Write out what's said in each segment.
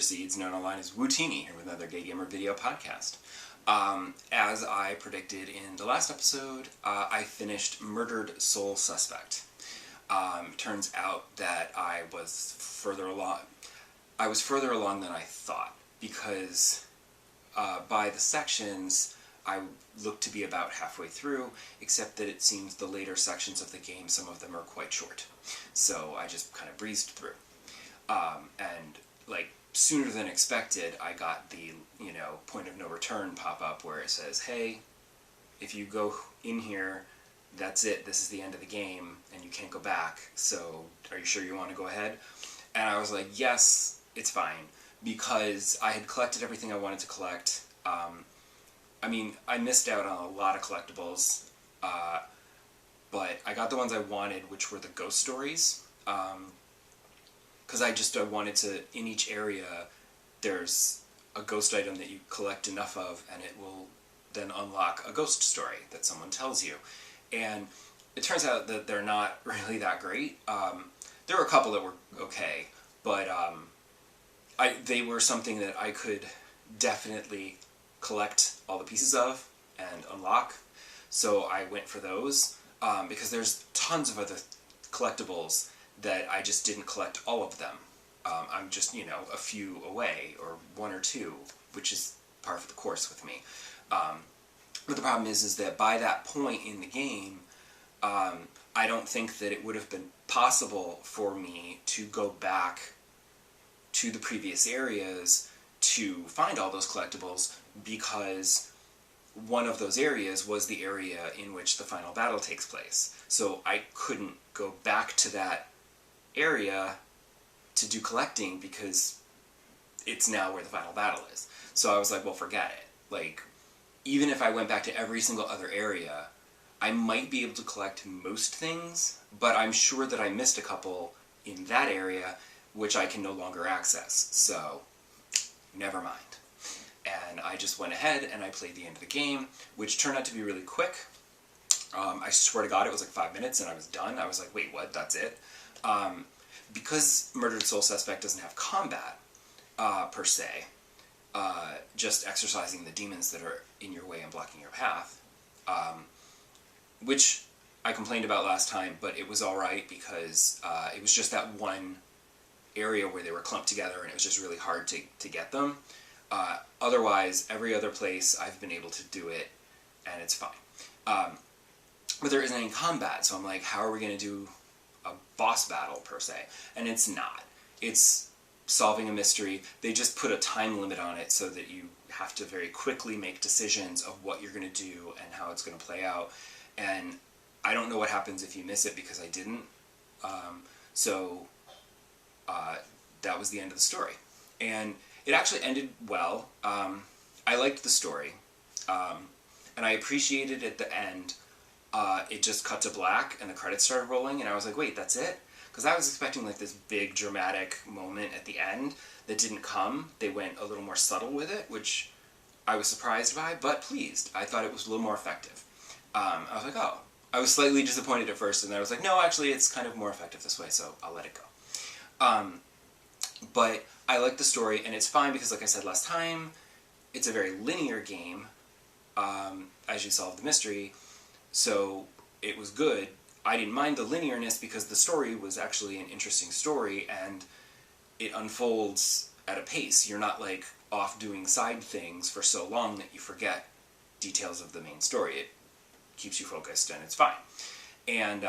proceeds, known online as Wootini, here with another Gay Gamer video podcast. As I predicted in the last episode, I finished Murdered Soul Suspect. Turns out that I was further along. I was further along than I thought, because by the sections, I looked to be about halfway through, except that it seems the later sections of the game, some of them are quite short. So I just kind of breezed through. And, like, sooner than expected, I got the, point of no return pop-up where it says, hey, if you go in here, that's it, this is the end of the game, and you can't go back, so are you sure you want to go ahead? And I was like, yes, it's fine, because I had collected everything I wanted to collect. I missed out on a lot of collectibles, but I got the ones I wanted, which were the ghost stories, because I wanted to, in each area, there's a ghost item that you collect enough of, and it will then unlock a ghost story that someone tells you. And it turns out that they're not really that great. There were a couple that were okay, but they were something that I could definitely collect all the pieces of and unlock, so I went for those, because there's tons of other collectibles that I just didn't collect all of them. I'm just, a few away, or one or two, which is par for the course with me. But the problem is that by that point in the game, I don't think that it would have been possible for me to go back to the previous areas to find all those collectibles, because one of those areas was the area in which the final battle takes place. So I couldn't go back to that area to do collecting, because it's now where the final battle is. So I was like, well, forget it. Like, even if I went back to every single other area, I might be able to collect most things, but I'm sure that I missed a couple in that area, which I can no longer access. So, never mind. And I just went ahead and I played the end of the game, which turned out to be really quick. I swear to God, it was like 5 minutes and I was done. I was like, wait, what? That's it? Because Murdered Soul Suspect doesn't have combat, per se, just exercising the demons that are in your way and blocking your path, which I complained about last time, but it was alright because it was just that one area where they were clumped together and it was just really hard to get them. Otherwise, every other place I've been able to do it, and it's fine. But there isn't any combat, so I'm like, how are we going to do a boss battle, per se? And it's not. It's solving a mystery. They just put a time limit on it so that you have to very quickly make decisions of what you're going to do and how it's going to play out. And I don't know what happens if you miss it, because I didn't. So that was the end of the story. And it actually ended well. I liked the story. And I appreciated at the end, it just cut to black and the credits started rolling, and I was like, wait, that's it? Because I was expecting like this big dramatic moment at the end that didn't come. They went a little more subtle with it, which I was surprised by, but pleased. I thought it was a little more effective. I was like, oh. I was slightly disappointed at first, and then I was like, no, actually, it's kind of more effective this way, so I'll let it go. But I like the story, and it's fine because, like I said last time, it's a very linear game as you solve the mystery, so it was good. I didn't mind the linearness because the story was actually an interesting story, and it unfolds at a pace. You're not, like, off doing side things for so long that you forget details of the main story. It keeps you focused, and it's fine. And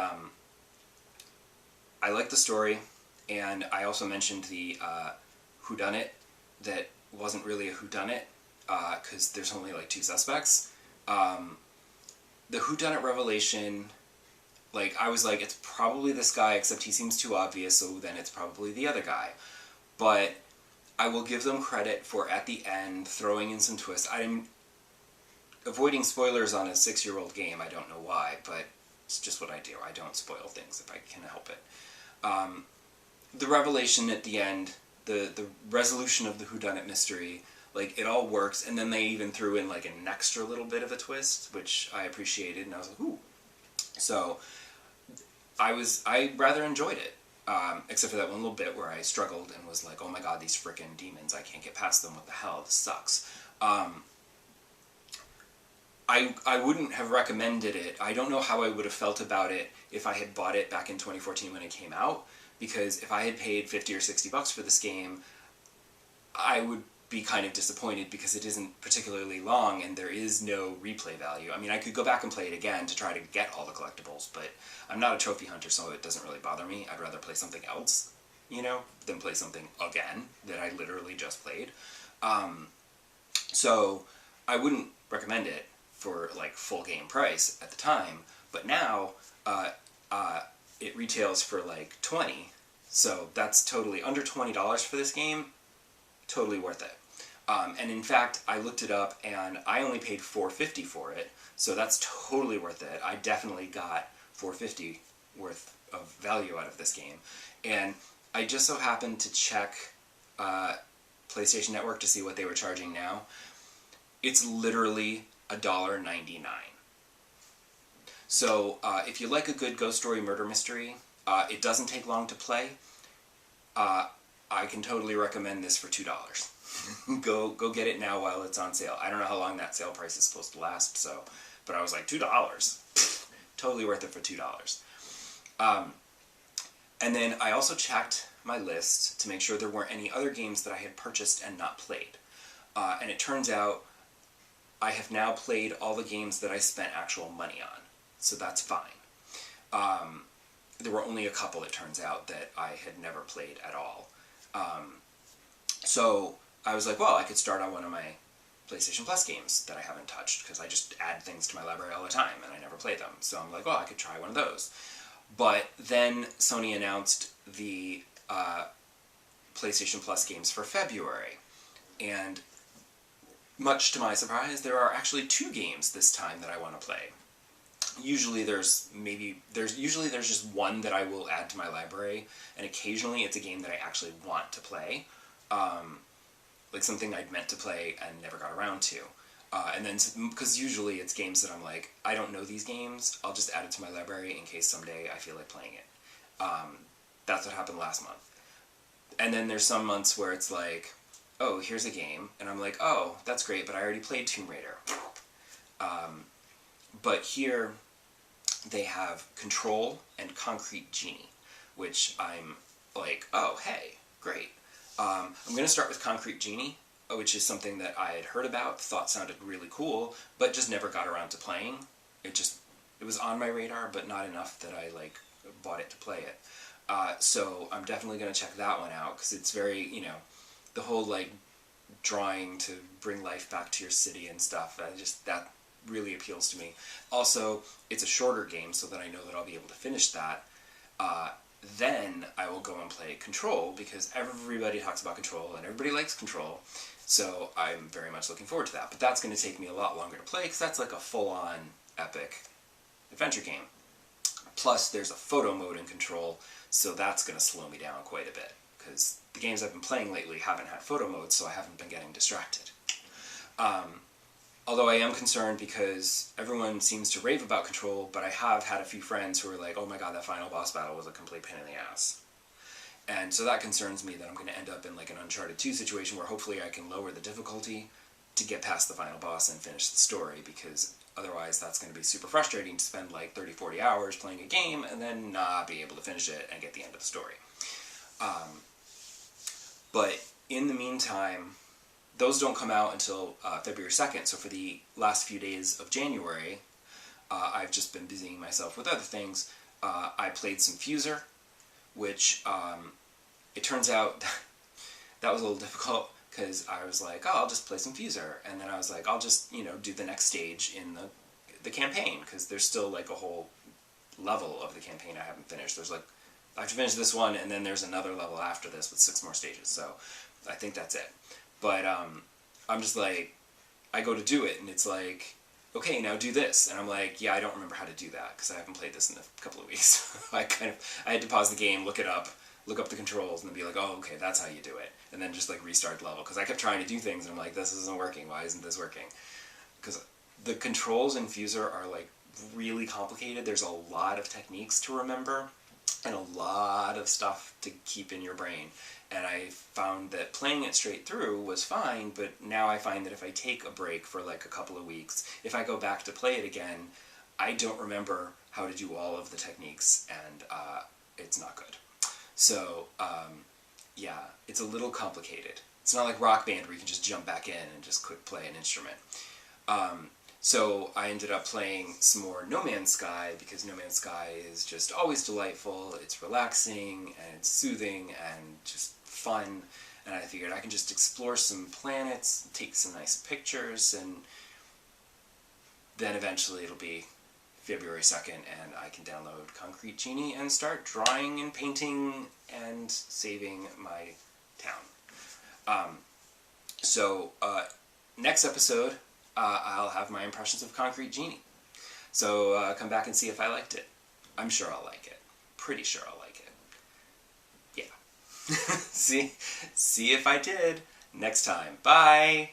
I like the story, and I also mentioned the whodunit that wasn't really a whodunit, because there's only like 2 suspects. The whodunit revelation, like, I was like, it's probably this guy, except he seems too obvious, so then it's probably the other guy. But I will give them credit for, at the end, throwing in some twists. I'm avoiding spoilers on a 6-year-old game. I don't know why, but it's just what I do. I don't spoil things if I can help it. The revelation at the end, the resolution of the whodunit mystery, like, it all works, and then they even threw in, like, an extra little bit of a twist, which I appreciated, and I was like, ooh. So, I rather enjoyed it. except for that one little bit where I struggled and was like, oh my god, these frickin' demons, I can't get past them, what the hell, this sucks. I wouldn't have recommended it. I don't know how I would have felt about it if I had bought it back in 2014 when it came out, because if I had paid 50 or 60 bucks for this game, I would be kind of disappointed because it isn't particularly long and there is no replay value. I mean, I could go back and play it again to try to get all the collectibles, but I'm not a trophy hunter, so it doesn't really bother me. I'd rather play something else, you know, than play something again that I literally just played. So I wouldn't recommend it for like full game price at the time, but now it retails for like $20, so that's totally under $20 for this game. Totally worth it. And in fact, I looked it up and I only paid $4.50 for it, so that's totally worth it. I definitely got $4.50 worth of value out of this game. And I just so happened to check PlayStation Network to see what they were charging now. It's literally $1.99. So if you like a good ghost story murder mystery, it doesn't take long to play. I can totally recommend this for $2. Go get it now while it's on sale. I don't know how long that sale price is supposed to last, so, but I was like, $2. Totally worth it for $2. And then I also checked my list to make sure there weren't any other games that I had purchased and not played. And it turns out I have now played all the games that I spent actual money on, so that's fine. There were only a couple, it turns out, that I had never played at all. So I was like, well, I could start on one of my PlayStation Plus games that I haven't touched, because I just add things to my library all the time and I never play them. So I'm like, well, I could try one of those. But then Sony announced the PlayStation Plus games for February, and much to my surprise, there are actually 2 games this time that I want to play. Usually there's just one that I will add to my library, and occasionally it's a game that I actually want to play, like something I'd meant to play and never got around to. And then, because usually it's games that I'm like, I don't know these games, I'll just add it to my library in case someday I feel like playing it. That's what happened last month. And then there's some months where it's like, oh, here's a game, and I'm like, oh, that's great, but I already played Tomb Raider. But here they have Control and Concrete Genie, which I'm like, oh, hey, great. I'm going to start with Concrete Genie, which is something that I had heard about, thought sounded really cool, but just never got around to playing. It was on my radar, but not enough that I like bought it to play it. So I'm definitely going to check that one out, because it's very, you know, the whole like drawing to bring life back to your city and stuff, that really appeals to me. Also, it's a shorter game, so that I know that I'll be able to finish that. Then I will go and play Control, because everybody talks about Control and everybody likes Control, so I'm very much looking forward to that. But that's going to take me a lot longer to play, because that's like a full-on epic adventure game. Plus, there's a photo mode in Control, so that's going to slow me down quite a bit, because the games I've been playing lately haven't had photo mode, so I haven't been getting distracted. Although I am concerned because everyone seems to rave about Control, but I have had a few friends who are like, oh my god, that final boss battle was a complete pain in the ass. And so that concerns me, that I'm going to end up in like an Uncharted 2 situation where hopefully I can lower the difficulty to get past the final boss and finish the story, because otherwise that's going to be super frustrating to spend like 30-40 hours playing a game and then not be able to finish it and get the end of the story. But in the meantime, those don't come out until February 2nd, so for the last few days of January, I've just been busying myself with other things. I played some Fuser, which it turns out that was a little difficult, because I was like, oh, I'll just play some Fuser, and then I was like, I'll just, you know, do the next stage in the campaign, because there's still like a whole level of the campaign I haven't finished. There's like, I have to finish this one, and then there's another level after this with 6 more stages, so I think that's it. But I'm just like, I go to do it, and it's like, okay, now do this. And I'm like, yeah, I don't remember how to do that, because I haven't played this in a couple of weeks. I had to pause the game, look up the controls, and then be like, oh, okay, that's how you do it. And then just like restart the level, because I kept trying to do things, and I'm like, this isn't working, why isn't this working? Because the controls in Fuser are like really complicated, there's a lot of techniques to remember. and a lot of stuff to keep in your brain. And I found that playing it straight through was fine, but now I find that if I take a break for like a couple of weeks, if I go back to play it again, I don't remember how to do all of the techniques, and it's not good. So, yeah, it's a little complicated. It's not like Rock Band where you can just jump back in and just quick play an instrument. So I ended up playing some more No Man's Sky, because No Man's Sky is just always delightful. It's relaxing, and it's soothing, and just fun. And I figured I can just explore some planets, take some nice pictures, and then eventually it'll be February 2nd, and I can download Concrete Genie and start drawing and painting and saving my town. Next episode, I'll have my impressions of Concrete Genie. So come back and see if I liked it. I'm sure I'll like it. Pretty sure I'll like it. Yeah. See if I did next time. Bye!